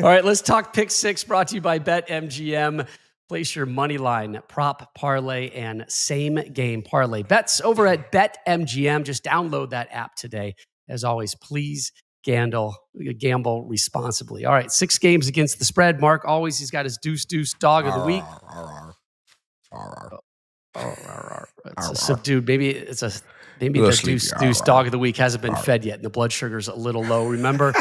All right, let's talk Pick Six, brought to you by BetMGM. Place your money line, prop, parlay, and same game parlay bets over at BetMGM. Just download that app today. As always, please gamble responsibly. All right, 6 games against the spread. Mark, always, he's got his deuce dog of the week. It's a subdued. Maybe the deuce dog of the week hasn't been fed yet, and the blood sugar's a little low. Remember,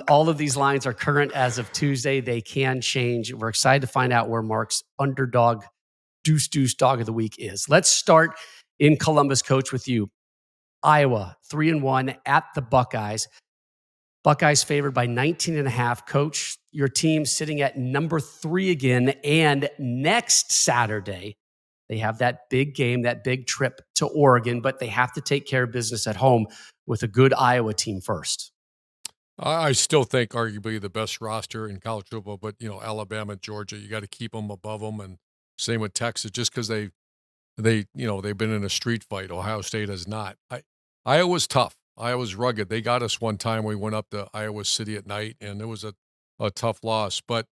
all of these lines are current as of Tuesday. They can change. We're excited to find out where Mark's underdog deuce dog of the week is. Let's start in Columbus, Coach, with you. Iowa 3-1 at the Buckeyes. Buckeyes favored by 19.5. Coach, your team sitting at number 3 again, and next Saturday they have that big game, that big trip to Oregon, but they have to take care of business at home with a good Iowa team first. I still think arguably the best roster in college football, but, Alabama, Georgia, you got to keep them above them. And same with Texas, just because they've been in a street fight. Ohio State has not. Iowa's tough. Iowa's rugged. They got us one time. We went up to Iowa City at night, and it was a tough loss. But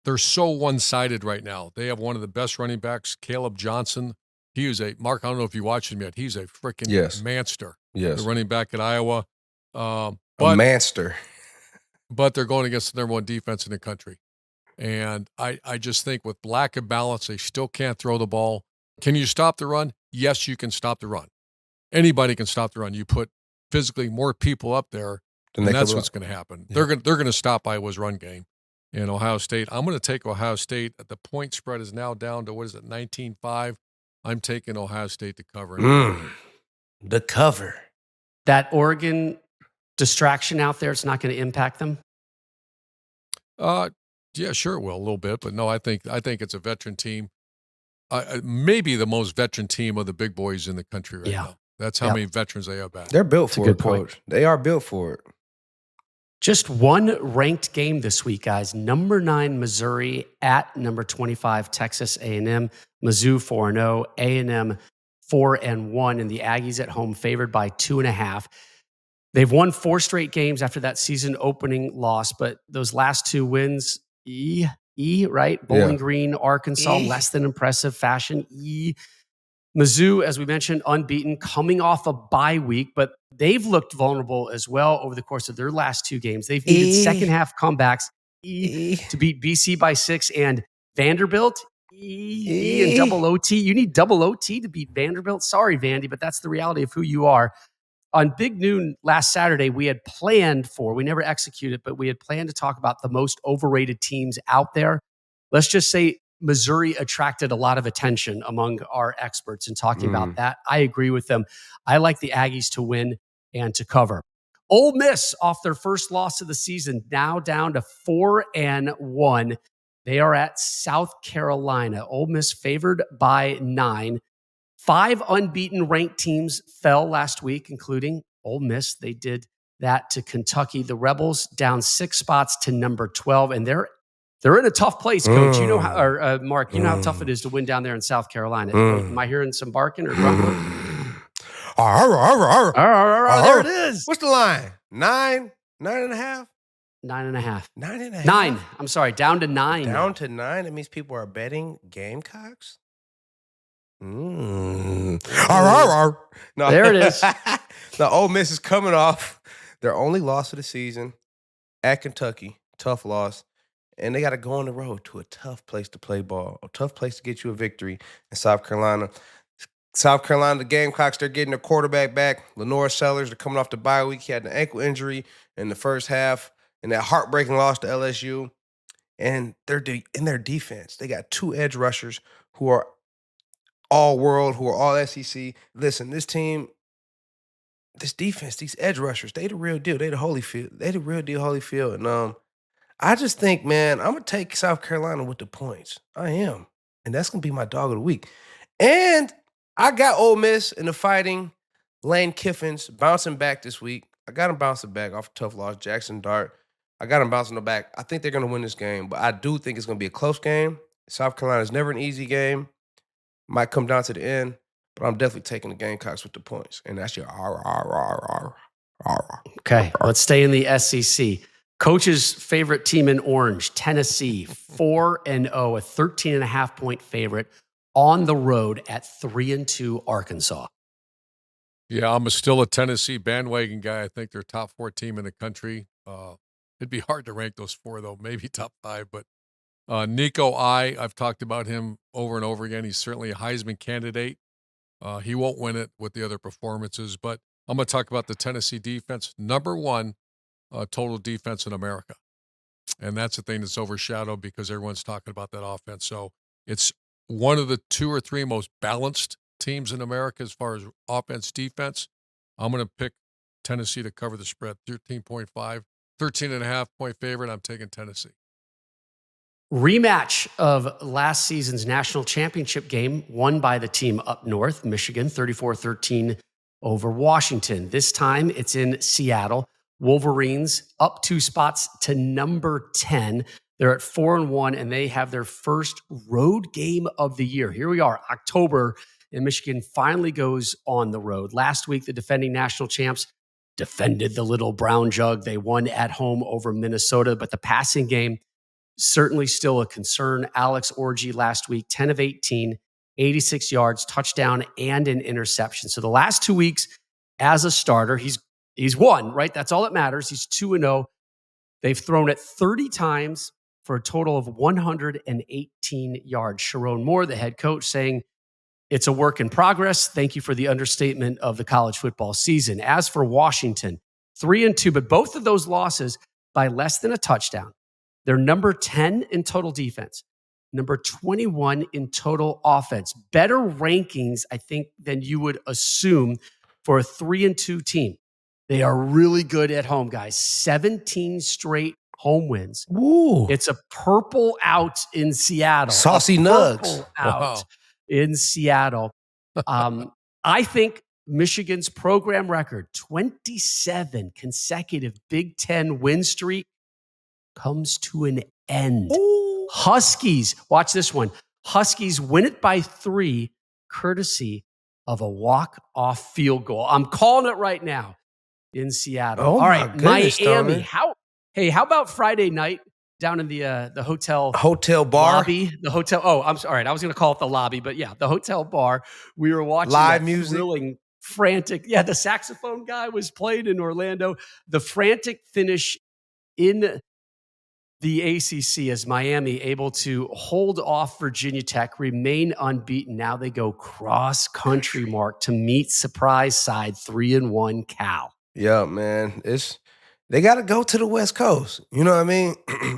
they're so one-sided right now. They have one of the best running backs, Caleb Johnson. He is Mark, I don't know if you watched him yet. He's a freaking monster. Yes. The running back at Iowa. A monster. But they're going against the number 1 defense in the country. And I just think with lack of balance, they still can't throw the ball. Can you stop the run? Yes, you can stop the run. Anybody can stop the run. You put physically more people up there, and that's what's going to happen. Yeah. They're going to stop Iowa's run game. And Ohio State, I'm going to take Ohio State. The point spread is now down to, 19.5. I'm taking Ohio State to cover. The cover. That Oregon distraction out there, it's not going to impact them? Yeah, sure it will a little bit, but no, I think it's a veteran team. Maybe the most veteran team of the big boys in the country right now. That's how many veterans they have back. They're built for it, Coach. They are built for it. Just one ranked game this week, guys. Number 9, Missouri at number 25, Texas A&M. Mizzou 4-0, A&M 4-1, and the Aggies at home favored by 2.5. They've won 4 straight games after that season opening loss, but those last 2 wins, right? Bowling Green, Arkansas, less than impressive fashion. Mizzou, as we mentioned, unbeaten, coming off a bye week, but they've looked vulnerable as well over the course of their last 2 games. They've needed second half comebacks to beat BC by 6, and Vanderbilt, and double OT. You need double OT to beat Vanderbilt. Sorry, Vandy, but that's the reality of who you are. On Big Noon last Saturday, we never executed, but we had planned to talk about the most overrated teams out there. Let's just say Missouri attracted a lot of attention among our experts in talking about that. I agree with them. I like the Aggies to win and to cover. Ole Miss, off their first loss of the season, now down to 4-1. They are at South Carolina. Ole Miss favored by 9. 5 unbeaten ranked teams fell last week, including Ole Miss. They did that to Kentucky. The Rebels down 6 spots to number 12, and they're in a tough place, Coach. You know how, or Mark, you know how tough it is to win down there in South Carolina. Am I hearing some barking or grumbling? There it is. What's the line? 9, 9.5? 9.5. 9.5. 9. I'm sorry, down to 9. Down to 9. That means people are betting Gamecocks. No. There it is. The Ole Miss is coming off their only loss of the season at Kentucky. Tough loss. And they got to go on the road to a tough place to play ball, a tough place to get you a victory in South Carolina. South Carolina, the Gamecocks, they're getting their quarterback back. Lenore Sellers, they're coming off the bye week. He had an ankle injury in the first half and that heartbreaking loss to LSU. And in their defense, they got 2 edge rushers who are all world, who are all SEC. Listen, this team, this defense, these edge rushers, they the real deal. They the Holyfield. They the real deal Holyfield. And I just think, man, I'm going to take South Carolina with the points. I am. And that's going to be my dog of the week. And I got Ole Miss in the fighting. Lane Kiffin's bouncing back this week. I got him bouncing back off a tough loss. Jackson Dart. I got him bouncing back. I think they're going to win this game, but I do think it's going to be a close game. South Carolina is never an easy game. Might come down to the end, but I'm definitely taking the Gamecocks with the points. And that's your Okay, let's stay in the SEC. Coach's favorite team in orange, Tennessee, 4-0, a 13.5-point favorite on the road at 3-2 Arkansas. Yeah, I'm still a Tennessee bandwagon guy. I think they're top 4 team in the country. It'd be hard to rank those 4, though, maybe top 5. But Nico I've talked about him over and over again. He's certainly a Heisman candidate. He won't win it with the other performances, but I'm going to talk about the Tennessee defense. Number 1 total defense in America. And that's the thing that's overshadowed because everyone's talking about that offense. So it's one of the 2 or 3 most balanced teams in America as far as offense, defense. I'm going to pick Tennessee to cover the spread, 13.5, 13.5-point favorite. I'm taking Tennessee. Rematch of last season's national championship game won by the team up north, Michigan, 34-13 over Washington. This time it's in Seattle. Wolverines up 2 spots to number 10. They're at 4-1, and they have their first road game of the year. Here we are, October, and Michigan finally goes on the road. Last week, the defending national champs defended the little brown jug. They won at home over Minnesota, but the passing game certainly still a concern. Alex Orji last week, 10 of 18, 86 yards, touchdown, and an interception. So the last 2 weeks as a starter, he's won, right? That's all that matters. He's 2-0. They've thrown it 30 times for a total of 118 yards. Sharon Moore, the head coach, saying it's a work in progress. Thank you for the understatement of the college football season. As for Washington, 3-2, but both of those losses by less than a touchdown. They're number 10 in total defense, number 21 in total offense. Better rankings, I think, than you would assume for a 3-2 team. They are really good at home, guys. 17 straight home wins. Woo. It's a purple out in Seattle. Saucy nugs. Out in Seattle. I think Michigan's program record, 27 consecutive Big Ten win streak, comes to an end. Ooh. Huskies, watch this one. Huskies win it by 3, courtesy of a walk-off field goal. I'm calling it right now in Seattle. Oh, all right, goodness, Miami. Tommy. How about Friday night down in the hotel bar lobby? The hotel. Oh, I'm sorry. I was going to call it the lobby, but yeah, the hotel bar. We were watching live music, thrilling, frantic. Yeah, the saxophone guy was played in Orlando. The frantic finish in the ACC as Miami able to hold off Virginia Tech, remain unbeaten. Now they go cross-country, Mark, to meet surprise side 3-1 Cal. Yeah, man. They got to go to the West Coast. You know what I mean?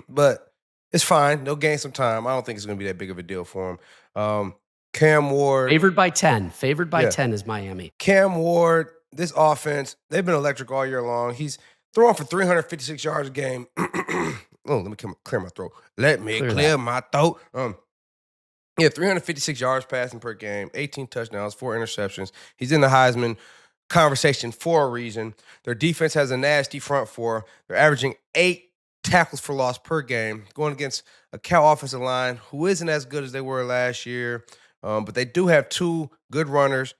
But it's fine. They'll gain some time. I don't think it's going to be that big of a deal for them. Cam Ward. Favored by 10. Favored by 10 is Miami. Cam Ward, this offense, they've been electric all year long. He's throwing for 356 yards a game. Oh, let me clear my throat. Let me clear my throat. 356 yards passing per game, 18 touchdowns, 4 interceptions. He's in the Heisman conversation for a reason. Their defense has a nasty front 4. They're averaging 8 tackles for loss per game, going against a Cal offensive line who isn't as good as they were last year. But they do have 2 good runners.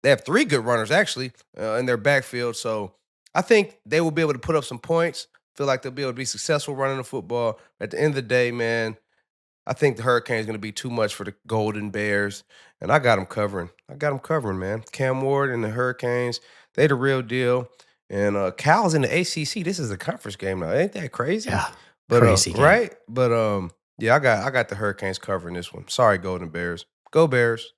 They have 3 good runners, actually, in their backfield. So I think they will be able to put up some points. Feel like they'll be able to be successful running the football. At the end of the day, man, I think the Hurricanes going to be too much for the Golden Bears, and I got them covering. Man. Cam Ward and the Hurricanes, they the real deal. And Cal's in the ACC. This is a conference game now. Ain't that crazy? Yeah, but, crazy game. Right? But, yeah, I got the Hurricanes covering this one. Sorry, Golden Bears. Go Bears.